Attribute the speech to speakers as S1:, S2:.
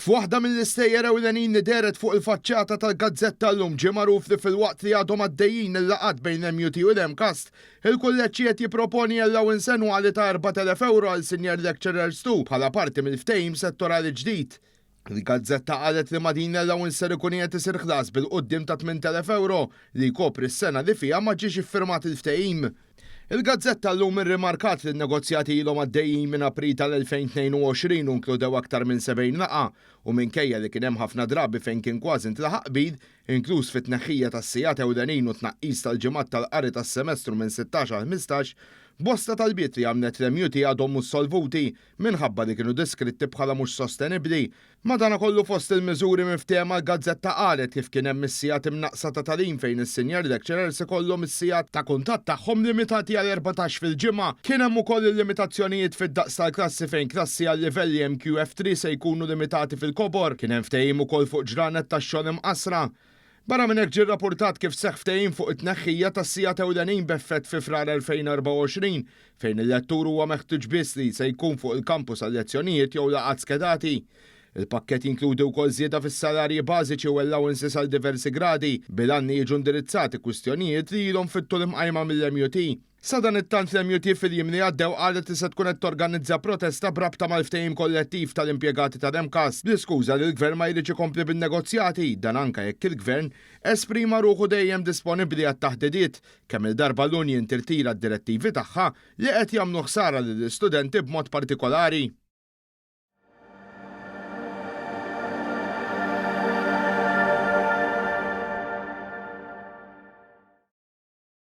S1: F'waħda mill-istejjer ewlenin li deret fuq il-faċċata tal-Gazzetta llum ġie magħruf li fil-waqt li għadhom għaddejjin il-laqgħat bejn l-MUT u l-MCAST, il-kulleġġ qed jipproponi allowance annwali ta' 4,000 euro għal senior lecturers tu bħala parti mill-ftehim settorali ġdid. Il-Gazzetta qalet li ma' din l-allowance ser ikun qed isir ħlas bil-quddiem ta' 8,000 euro li jkopri s-sena li fiha ma ġiex iffirmat il-ftehim. Il-Gazzetta llum irrimarkat li n-negozjati ilhom għaddejjin minn April tal-2022 u inkludew aktar minn 70 laqgħa u minkejja li kien hemm ħafna drabi fejn kien kważi intlaħaq qbil, inkluż fit-tneħħija tas-sigħat ewlenin u tnaqqis tal-ġimgħat tal-qari tas-semestru minn 16 għal 15, bosta tal-biet li għamlet l-MUT għadhom mhux solvuti minħabba li kienu diskritti bħala mhux sostenibbli. Madankollu fost il-miżuri miftehma l-Gazzetta qalet kif kien hemm is-sigħat imnaqsa ta' tagħlim fejn is-senior lecturers ikollhom is-sigħat ta' kuntatt tagħhom limitati għal 14 fil-ġimgħa. Kien hemm ukoll il-limitazzjonijiet fid-daqs tal-klassi fejn klassi għal livelli MQF3 se jkunu limitati fil-kobor. Kien hemm ftehim ukoll fuq ġranet tax-xogħol imqasra. Barra minn hekk ġie rrappurtat kif seħħ ftehim fuq it-tneħħija tas-sigħat ewlenin b'effett fi frar 2024 fejn il-lettur huwa meħtieġ biss li se jkun fuq il-kampus għal lezzjonijiet jew laqgħat skedati. Il-pakkett jinkludi wkoll żieda fis-salarji bażiċi u allowances għal diversi gradi bil-għanni jiġu indirizzati kwistjonijiet li ilhom fit-tul imqajma mill-MUT. Sa dan it-tant l-MUT fil-jiem li għaddew qalet li se tkun qed torganizza protesta brabta mal-ftehim kollettiv tal-impjegati tal-MCAST bl-iskuża li l-Gvern ma jridx ikompli bin-negozjati, dan anke jekk il-Gvern esprima ruħu dejjem disponibbli għat-taħdidiet kemm il-darba l-Union tirtira d-direttivi tagħha li qed jagħmlu ħsara lill-istudenti b'mod partikolari.